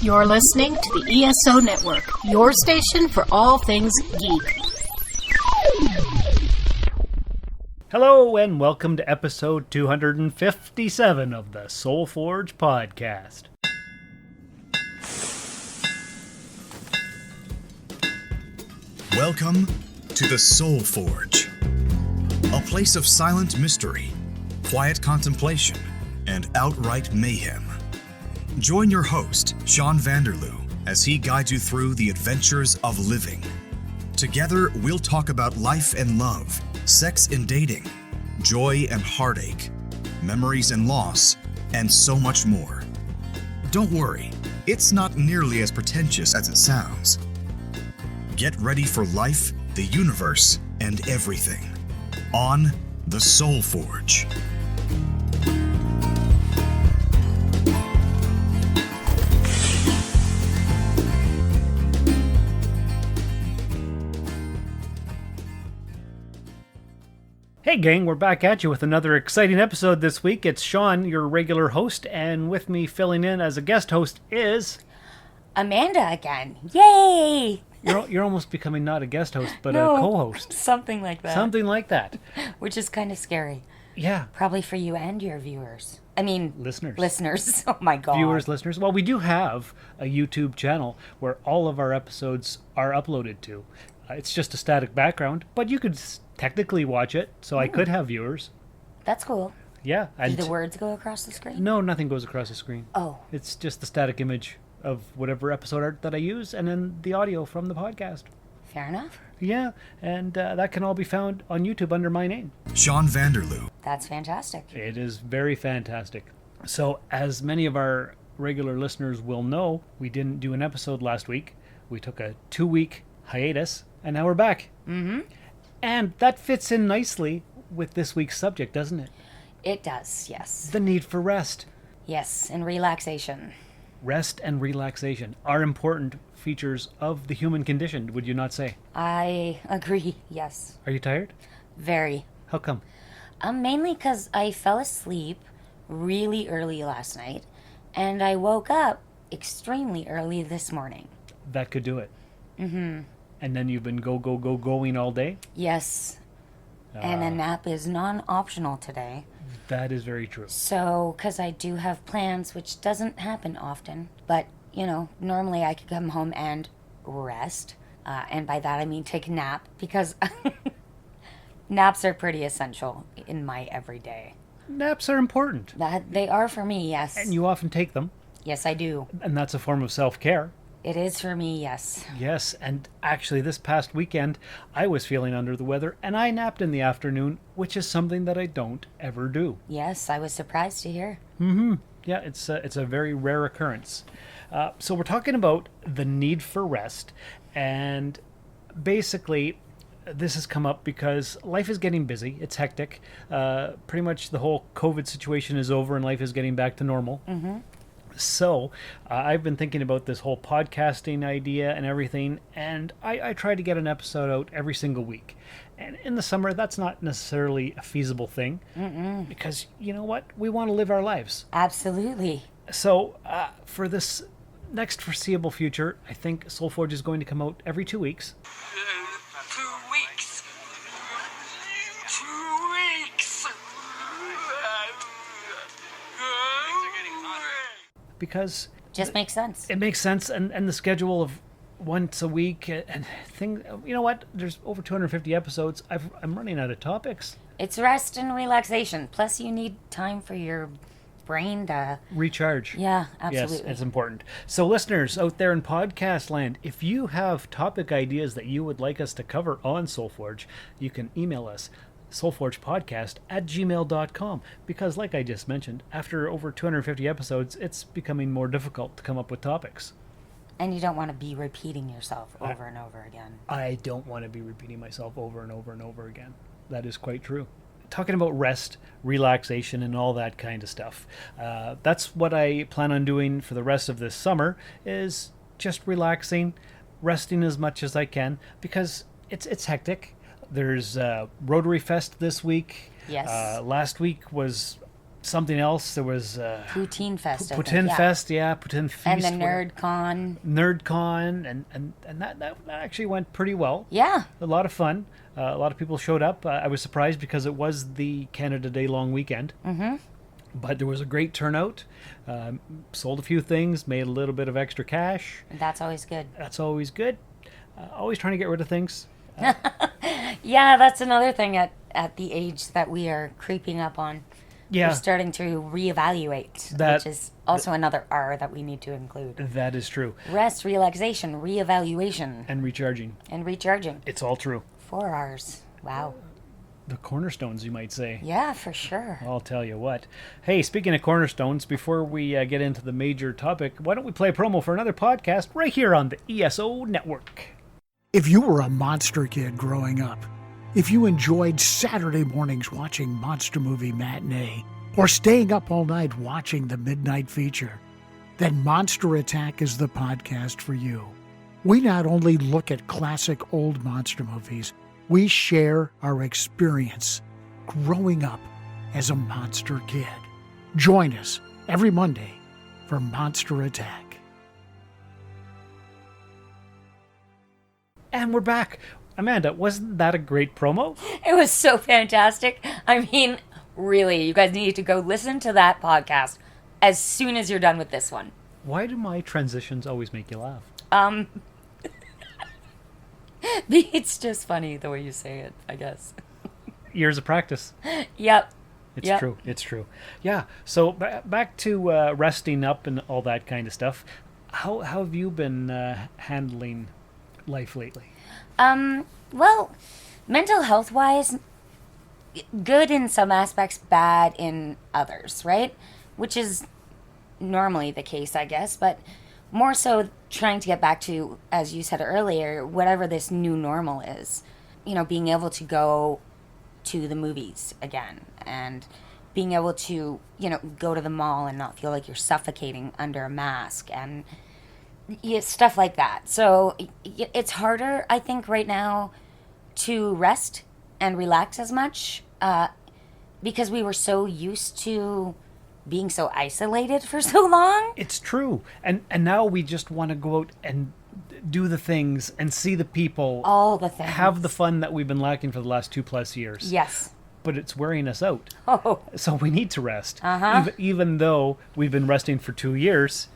You're listening to the ESO Network, your station for all things geek. Hello and welcome to episode 257 of the Soul Forge podcast. Welcome to the Soul Forge, a place of silent mystery, quiet contemplation, and outright mayhem. Join your host, Sean Vanderloo, as he guides you through the adventures of living. Together, we'll talk about life and love, sex and dating, joy and heartache, memories and loss, and so much more. Don't worry, it's not nearly as pretentious as it sounds. Get ready for life, the universe, and everything on the Soul Forge. Hey gang, we're back at you with another exciting episode this week. It's Sean, your regular host, and with me filling in as a guest host is... Amanda again. Yay! You're almost becoming not a guest host, but No, a co-host. Something like that. Something like that. Which is kind of scary. Yeah. Probably for you and your viewers. I mean... Listeners. Oh my god. Viewers, listeners. Well, we do have a YouTube channel where all of our episodes are uploaded to. It's just a static background, but you could technically watch it, so I could have viewers. That's cool. Yeah. Do the words go across the screen? No, nothing goes across the screen. Oh. It's just the static image of whatever episode art that I use, and then the audio from the podcast. Fair enough. Yeah, and that can all be found on YouTube under my name. Sean Vanderloo. That's fantastic. It is very fantastic. So, as many of our regular listeners will know, we didn't do an episode last week. We took a 2-week hiatus, and now we're back. Mm-hmm. And that fits in nicely with this week's subject, doesn't it? It does, yes. The need for rest. Yes, and relaxation. Rest and relaxation are important features of the human condition, would you not say? I agree, yes. Are you tired? Very. How come? Mainly because I fell asleep really early last night, and I woke up extremely early this morning. That could do it. Mm-hmm. And then you've been going all day? Yes. And a nap is non-optional today. That is very true. So, because I do have plans, which doesn't happen often, but, you know, normally I could come home and rest. And by that I mean take a nap, because naps are pretty essential in my everyday. Naps are important. That they are for me, yes. And you often take them. Yes, I do. And that's a form of self-care. It is for me, yes. Yes, and actually this past weekend, I was feeling under the weather, and I napped in the afternoon, which is something that I don't ever do. Yes, I was surprised to hear. Mm-hmm. Yeah, it's a very rare occurrence. So we're talking about the need for rest, and basically this has come up because life is getting busy. It's hectic. Pretty much the whole COVID situation is over and life is getting back to normal. Mm-hmm. So I've been thinking about this whole podcasting idea and everything, and I try to get an episode out every single week. And in the summer, that's not necessarily a feasible thing. Mm-mm. Because, you know what? We want to live our lives. Absolutely. So for this next foreseeable future, I think Soul Forge is going to come out every 2 weeks. 2 weeks. 2 weeks. Because Just makes sense. it makes sense, and the schedule of once a week and thing. You know what? There's over 250 episodes. I'm running out of topics. It's rest and relaxation. Plus, you need time for your brain to... Recharge. Yeah, absolutely. Yes, it's important. So listeners out there in podcast land, if you have topic ideas that you would like us to cover on Soulforge, you can email us soulforgepodcast@gmail.com, because like I just mentioned, after over 250 episodes, it's becoming more difficult to come up with topics. And you don't want to be repeating yourself over and over again. I don't want to be repeating myself over and over and over again. That is quite true. Talking about rest, relaxation, and all that kind of stuff. That's what I plan on doing for the rest of this summer, is just relaxing, resting as much as I can, because it's hectic. There's Rotary Fest this week. Yes. Last week was something else. There was Poutine Fest. I think, Poutine yeah. Fest, yeah, Poutine Feast. And the whatever. NerdCon. NerdCon, and that actually went pretty well. Yeah. A lot of fun. A lot of people showed up. I was surprised because it was the Canada Day long weekend. Mm-hmm. But there was a great turnout. Sold a few things, made a little bit of extra cash. That's always good. That's always good. Always trying to get rid of things. Yeah, that's another thing at the age that we are creeping up on. Yeah. We're starting to reevaluate, which is also another R that we need to include. That is true. Rest, relaxation, reevaluation, And recharging. and recharging. It's all true. 4 R's. Wow. The cornerstones, you might say. Yeah, for sure. I'll tell you what. Hey, speaking of cornerstones, before we get into the major topic, why don't we play a promo for another podcast right here on the ESO Network? If you were a monster kid growing up, if you enjoyed Saturday mornings watching Monster Movie Matinee, or staying up all night watching the Midnight Feature, then Monster Attack is the podcast for you. We not only look at classic old monster movies, we share our experience growing up as a monster kid. Join us every Monday for Monster Attack. And we're back. Amanda, wasn't that a great promo? It was so fantastic. I mean, really, you guys need to go listen to that podcast as soon as you're done with this one. Why do my transitions always make you laugh? It's just funny the way you say it, I guess. Years of practice. Yep. It's Yep. true. It's true. Yeah. So back to resting up and all that kind of stuff. How have you been handling life lately? Well, mental health wise, good in some aspects, bad in others, right? Which is normally the case, I guess, but more so trying to get back to, as you said earlier, whatever this new normal is. You know, being able to go to the movies again and being able to, you know, go to the mall and not feel like you're suffocating under a mask and stuff like that. So it's harder, I think, right now to rest and relax as much because we were so used to being so isolated for so long. It's true. And now we just want to go out and do the things and see the people. All the things. Have the fun that we've been lacking for the last 2+ years. Yes. But it's wearing us out. Oh. So we need to rest. Uh-huh. Even though we've been resting for 2 years,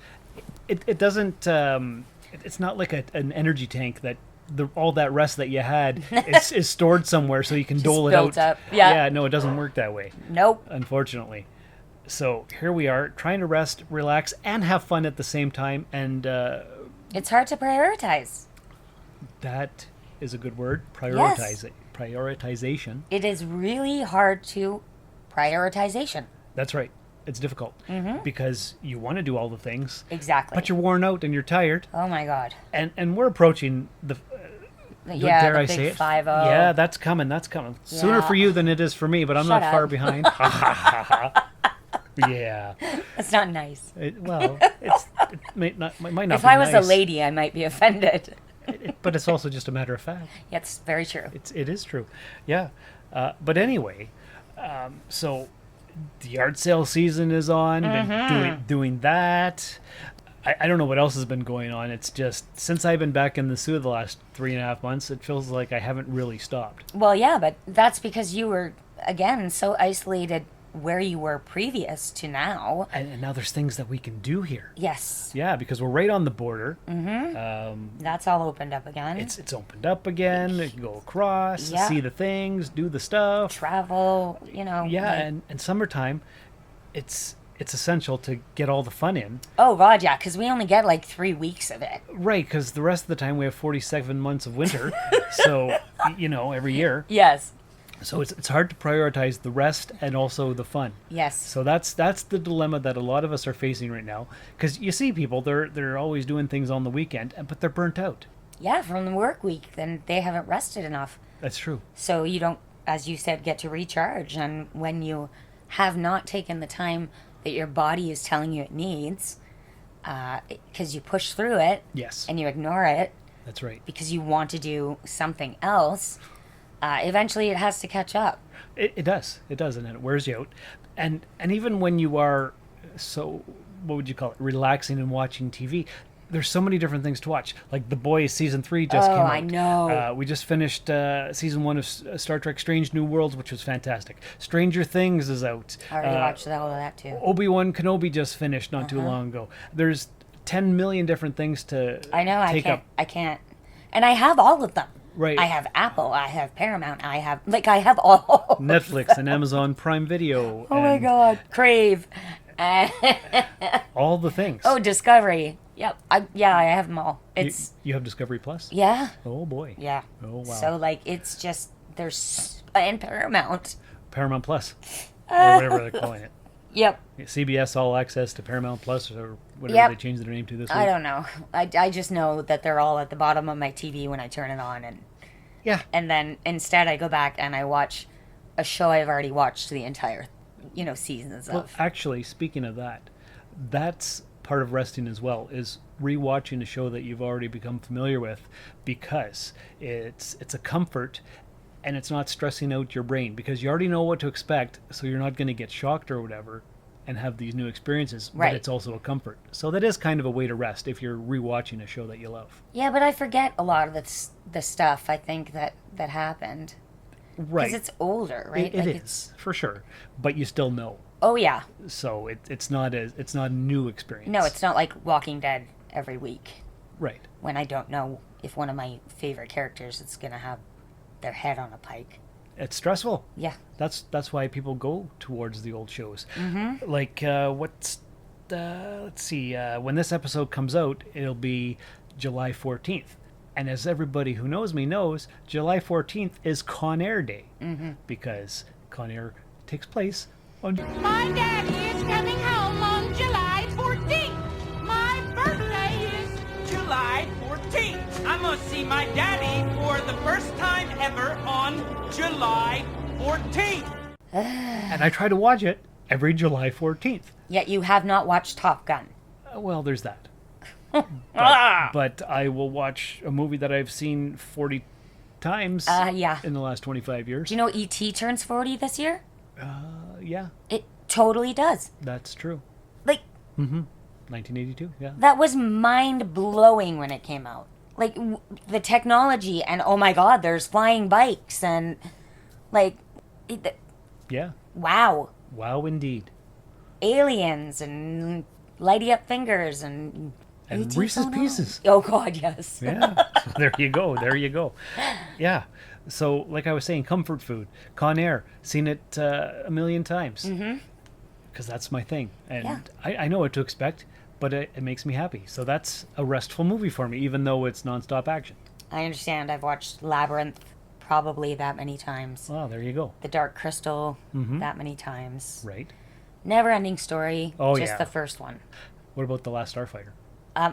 it doesn't, it's not like an energy tank that all that rest that you had is stored somewhere so you can dole it built out. up. Yeah. Yeah, no, it doesn't work that way. Nope. Unfortunately. So here we are trying to rest, relax, and have fun at the same time. And It's hard to prioritize. that is a good word. Yes. Prioritization. It is really hard to prioritization. That's right. It's difficult because you want to do all the things, Exactly. but you're worn out and you're tired. Oh my God. And we're approaching the Yeah, dare the I big say it? 5-0. Yeah, that's coming. That's coming. Sooner Yeah. for you than it is for me, but I'm Shut not far up. behind. Yeah. That's not nice. It might not If be I was nice, a lady, I might be offended. but it's also just a matter of fact. That's very true. It is true. Yeah. But anyway, so the yard sale season is on. Been doing that. I don't know what else has been going on. It's just since I've been back in the zoo the last 3.5 months, it feels like I haven't really stopped. Well, yeah, but that's because you were, again, so isolated where you were previous to now. And now there's things that we can do here. Yes. Yeah, because we're right on the border. That's all opened up again. It's opened up again. You can go across, Yeah. see the things, do the stuff. Travel, you know. Yeah, like- and summertime, it's essential to get all the fun in. Oh, God, yeah, because we only get like 3 weeks of it. Right, because the rest of the time we have 47 months of winter. So, every year. Yes. So it's hard to prioritize the rest and also the fun. Yes. So that's the dilemma that a lot of us are facing right now. Because you see people, they're always doing things on the weekend, but they're burnt out. Yeah, from the work week, then they haven't rested enough. That's true. So you don't, as you said, get to recharge. And when you have not taken the time that your body is telling you it needs, because you push through it Yes. and you ignore it That's right. because you want to do something else, eventually it has to catch up. It does. It does, and it wears you out. And even when you are so, what would you call it, relaxing and watching TV, there's so many different things to watch. Like The Boys season 3 just came out. I know. We just finished season 1 of Star Trek: Strange New Worlds, which was fantastic. Stranger Things is out. I already watched all of that too. Obi-Wan Kenobi just finished not too long ago. There's 10 million different things to I know. take up. I can't. And I have all of them. Right. I have Apple. I have Paramount. I have all. Netflix and Amazon Prime Video. Oh my and God. Crave. all the things. Oh, Discovery. Yep. I have them all. You- It's you have Discovery Plus? yeah. Oh boy. Yeah. Oh wow. So like it's just there's and Paramount. Paramount Plus, or whatever they're calling it. Yep. CBS All Access to Paramount Plus, or whatever Yep. they changed their name to this week. I don't know. I just know that they're all at the bottom of my TV when I turn it on, Yeah. and then instead I go back and I watch a show I've already watched the entire, seasons Well, of. actually, speaking of that, that's part of resting as well, is rewatching a show that you've already become familiar with, because it's a comfort and it's not stressing out your brain, because you already know what to expect, so you're not going to get shocked or whatever and have these new experiences, Right. but it's also a comfort. So that is kind of a way to rest if you're rewatching a show that you love. Yeah, but I forget a lot of the stuff I think that happened Right. because it's older, right? It Like, is, for sure. But you still know. Oh yeah. So it's not a new experience. No, it's not like Walking Dead every week right. when I don't know if one of my favorite characters is gonna have their head on a pike. It's stressful. Yeah. That's why people go towards the old shows. Mm-hmm. Like let's see. When this episode comes out, it'll be July 14th, and as everybody who knows me knows, July 14th is Con Air Day, because Con Air takes place on. My daddy is coming home on July 14th. My birthday is July 14th. I'm gonna see my daddy for the first time ever on July 14th. And I try to watch it every July 14th. Yet you have not watched Top Gun. Well, there's that. Ah! But I will watch a movie that I've seen 40 times Yeah. in the last 25 years. Do you know E.T. turns 40 this year? Yeah, It totally does. that's true. Like, 1982, yeah. that was mind blowing when it came out. Like, the technology, and oh my God, there's flying bikes, and like, Yeah. wow. Wow, indeed. Aliens, and lighty up fingers, and. And E.T. Reese's phone on. Pieces. Oh God, yes. Yeah. So there you go. There you go. Yeah. So, like I was saying, comfort food. Con Air. Seen it a million times. Because that's my thing. And Yeah. I know what to expect, but it makes me happy. So that's a restful movie for me, even though it's nonstop action. I understand. I've watched Labyrinth probably that many times. Well, there you go. The Dark Crystal that many times. Right. Never Ending Story. Oh, just yeah. the first one. What about The Last Starfighter?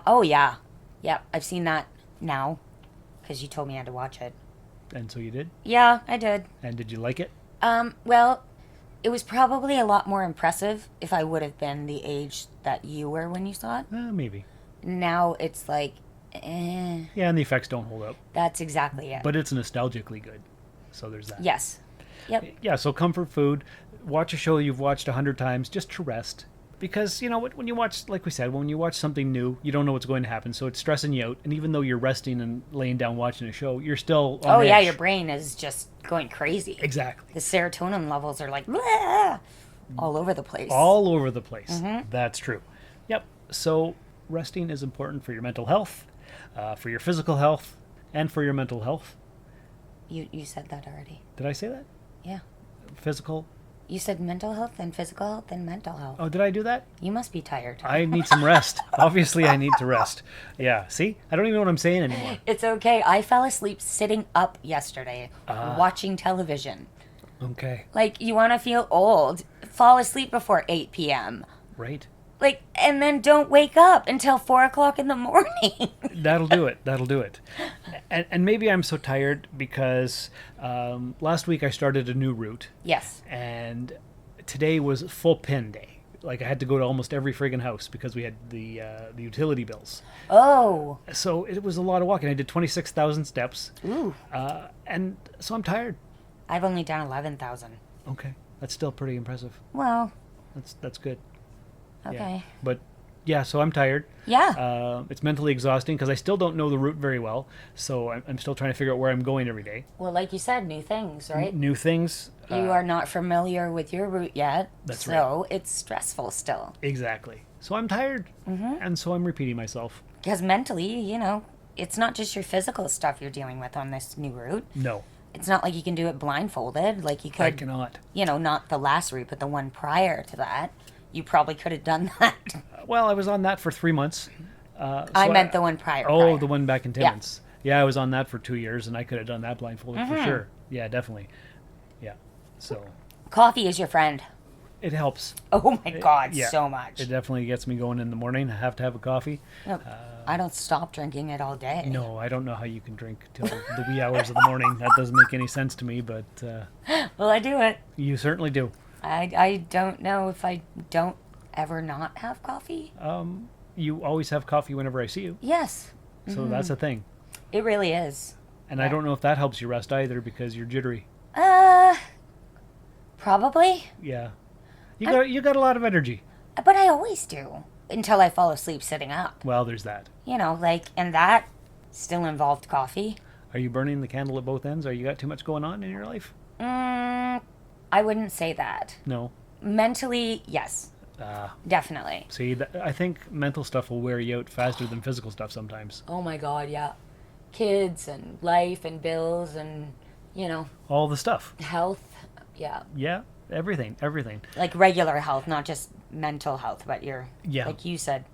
Oh yeah, yep. I've seen that now because you told me I had to watch it. And so you did? Yeah, I did. And did you like it? Well, it was probably a lot more impressive if I would have been the age that you were when you saw it. Maybe. Now it's like, Yeah, and the effects don't hold up. that's exactly it. But it's nostalgically good. So there's that. Yes. Yep. Yeah, so comfort food. Watch a show you've watched 100 times just to rest. Because, you know, when you watch, like we said, when you watch something new, you don't know what's going to happen. So it's stressing you out. And even though you're resting and laying down watching a show, you're still on Oh yeah, edge. your brain is just going crazy. Exactly. The serotonin levels are like "Blah," all over the place. All over the place. That's true. Yep. So resting is important for your mental health, for your physical health, and for your mental health. You said that already. Did I say that? Yeah. Physical. You said mental health and physical health and mental health. Oh, did I do that? You must be tired. I need some rest. Obviously, I need to rest. Yeah. See? I don't even know what I'm saying anymore. It's okay. I fell asleep sitting up yesterday watching television. Okay. Like, you want to feel old, fall asleep before 8 p.m. Right. Like, and then don't wake up until 4 o'clock in the morning. That'll do it. That'll do it. And maybe I'm so tired because last week I started a new route. Yes. And today was full pin day. Like, I had to go to almost every friggin' house because we had the utility bills. Oh. So it was a lot of walking. I did 26,000 steps. Ooh. And so I'm tired. I've only done 11,000. Okay. That's still pretty impressive. Well, That's good. okay. Yeah. But yeah, so I'm tired. Yeah. It's mentally exhausting because I still don't know the route very well. So I'm still trying to figure out where I'm going every day. Well, like you said, new things, right? New things. You are not familiar with your route yet. That's so it's stressful still. Exactly. So I'm tired. And so I'm repeating myself. Because mentally, it's not just your physical stuff you're dealing with on this new route. No, It's not like you can do it blindfolded. Like you could, I cannot. Not the last route, but the one prior to that. You probably could have done that. Well, I was on that for 3 months. I meant the one prior. Oh, prior. the one back in Timmins. Yeah, I was on that for 2 years, and I could have done that blindfolded for sure. Yeah, definitely. Yeah. So Coffee is your friend. it helps. Oh my God, Yeah. so much. It definitely gets me going in the morning. I have to have a coffee. No, I don't stop drinking it all day. No, I don't know how you can drink till the wee hours of the morning. That doesn't make any sense to me, but Well, I do it. you certainly do. I don't know if I don't ever not have coffee. You always have coffee whenever I see you, Yes, so that's a thing. it really is. And I don't know if that helps you rest either because you're jittery. Probably. Yeah, you got a lot of energy. But I always do. Until I fall asleep sitting up. Well, there's that. And that still involved coffee. Are you burning the candle at both ends? Are you got too much going on in your life? I wouldn't say that. No. Mentally, yes. Definitely. See, I think mental stuff will wear you out faster than physical stuff sometimes. Oh my God, yeah. Kids and life and bills and, All the stuff. health. Yeah. Yeah, everything. Like regular health, not just mental health, but Yeah. like you said,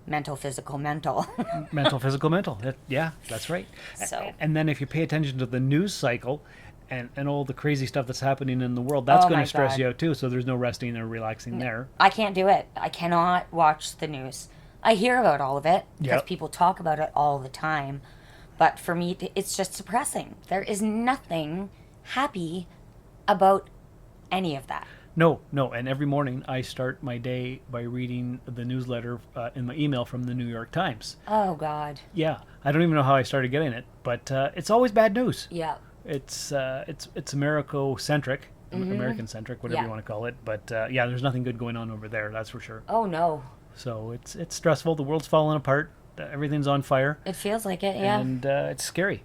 mental, physical, mental. Mental, physical, mental. Yeah, that's right. So- And then if you pay attention to the news cycle and all the crazy stuff that's happening in the world, that's Oh going my to stress God. you out too. So there's no resting or relaxing there. I can't do it. I cannot watch the news. I hear about all of it because Yep. people talk about it all the time. But for me, it's just depressing. There is nothing happy about any of that. No. And every morning I start my day by reading the newsletter in my email from the New York Times. Oh, God. Yeah, I don't even know how I started getting it, but it's always bad news. Yeah. It's American-centric, American-centric, whatever Yeah. you want to call it. But yeah, there's nothing good going on over there, that's for sure. Oh, no. So it's stressful. The world's falling apart. Everything's on fire. It feels like it, yeah. And it's scary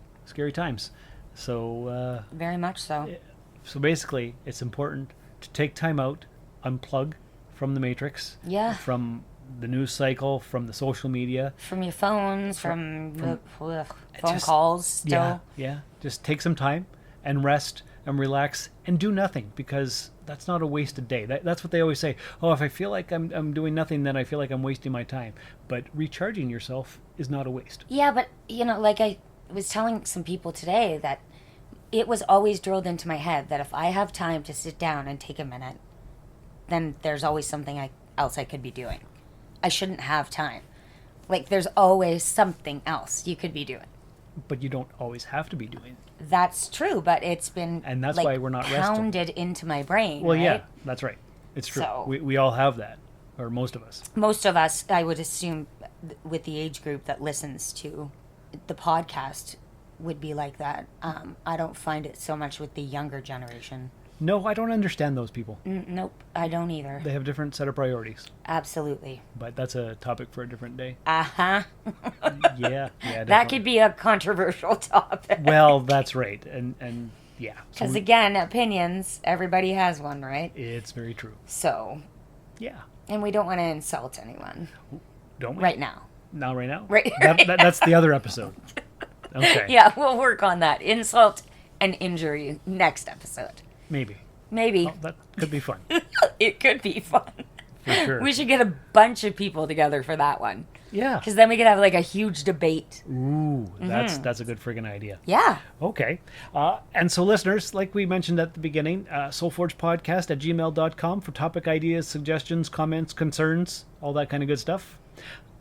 times. So Very much so. so basically, it's important to take time out, unplug from the matrix, Yeah. from the news cycle, from the social media. From your phones, from the phone just- calls still. Yeah. Just take some time and rest and relax and do nothing because that's not a wasted day. That's what they always say. Oh, if I feel like I'm doing nothing, then I feel like I'm wasting my time. But recharging yourself is not a waste. Yeah, but, like I was telling some people today that it was always drilled into my head that if I have time to sit down and take a minute, then there's always something else I could be doing. I shouldn't have time. Like, there's always something else you could be doing. But you don't always have to be doing it. That's true, but it's been And that's why we're not resting. pounded into my brain. Well, right? yeah, that's right. It's true. So- We all have that, or most of us. Most of us, I would assume, with the age group that listens to the podcast, would be like that. I don't find it so much with the younger generation. No, I don't understand those people. Nope, I don't either. They have a different set of priorities. Absolutely. But that's a topic for a different day. Uh-huh. Yeah, That definitely. could be a controversial topic. Well, that's right, and yeah. So Because again, opinions, everybody has one, right? it's very true. So, Yeah. and we don't want to insult anyone Don't we? right now. Now, right now? Right- That's the other episode. Okay. Yeah, we'll work on that. Insult and injury next episode. Maybe. Maybe. Oh, that could be fun. It could be fun. For sure. We should get a bunch of people together for that one. Yeah. Because then we could have like a huge debate. Ooh, that's a good friggin' idea. Yeah. Okay. And so, listeners, like we mentioned at the beginning, soulforgepodcast@gmail.com for topic ideas, suggestions, comments, concerns, all that kind of good stuff.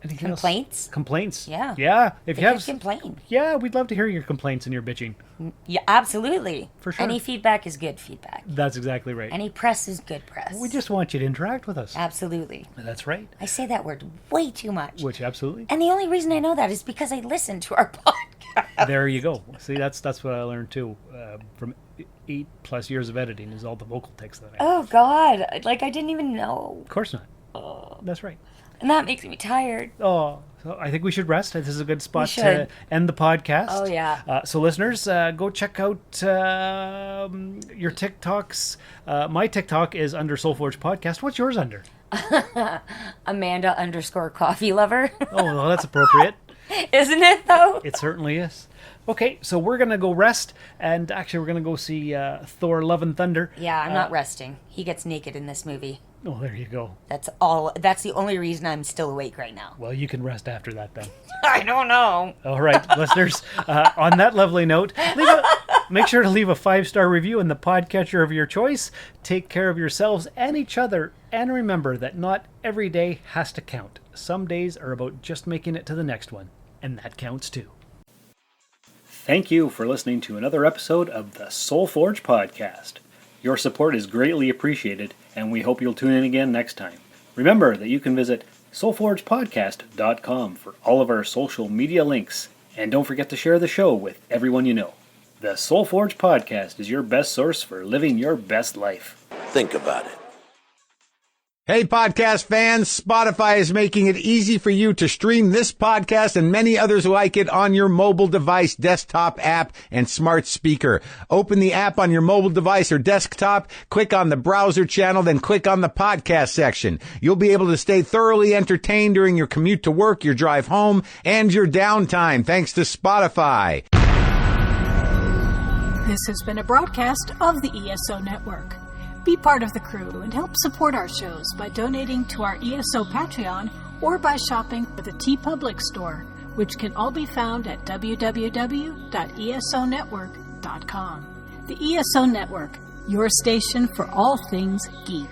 Anything else? Complaints? Complaints. Yeah. Yeah. If They you could have, complain. yeah, we'd love to hear your complaints and your bitching. Yeah, absolutely. For sure. Any feedback is good feedback. That's exactly right. Any press is good press. We just want you to interact with us. Absolutely. That's right. I say that word way too much. Which absolutely. And the only reason I know that is because I listen to our podcast. There you go. See, that's what I learned too from 8+ years of editing is all the vocal ticks that I have. Oh, God. Like, I didn't even know. Of course not. That's right. And that makes me tired. Oh, so I think we should rest. This is a good spot should. to end the podcast. Oh, yeah. So listeners, go check out your TikToks. My TikTok is under Soulforge Podcast. What's yours under? Amanda_coffee lover. Oh, well, that's appropriate. Isn't it, though? It certainly is. Okay, so we're going to go rest, and actually we're going to go see Thor Love and Thunder. Yeah, I'm not resting. He gets naked in this movie. Oh, there you go. That's all. That's the only reason I'm still awake right now. Well, you can rest after that then. I don't know. All right, listeners, on that lovely note, make sure to leave a 5-star review in the podcatcher of your choice. Take care of yourselves and each other, and remember that not every day has to count. Some days are about just making it to the next one, and that counts too. Thank you for listening to another episode of the Soulforge Podcast. Your support is greatly appreciated, and we hope you'll tune in again next time. Remember that you can visit soulforgepodcast.com for all of our social media links, and don't forget to share the show with everyone you know. The Soulforge Podcast is your best source for living your best life. Think about it. Hey, podcast fans, Spotify is making it easy for you to stream this podcast and many others like it on your mobile device, desktop app, and smart speaker. Open the app on your mobile device or desktop, click on the browser channel, then click on the podcast section. You'll be able to stay thoroughly entertained during your commute to work, your drive home, and your downtime, thanks to Spotify. This has been a broadcast of the ESO Network. Be part of the crew and help support our shows by donating to our ESO Patreon or by shopping for the TeePublic store, which can all be found at www.esonetwork.com. The ESO Network, your station for all things geek.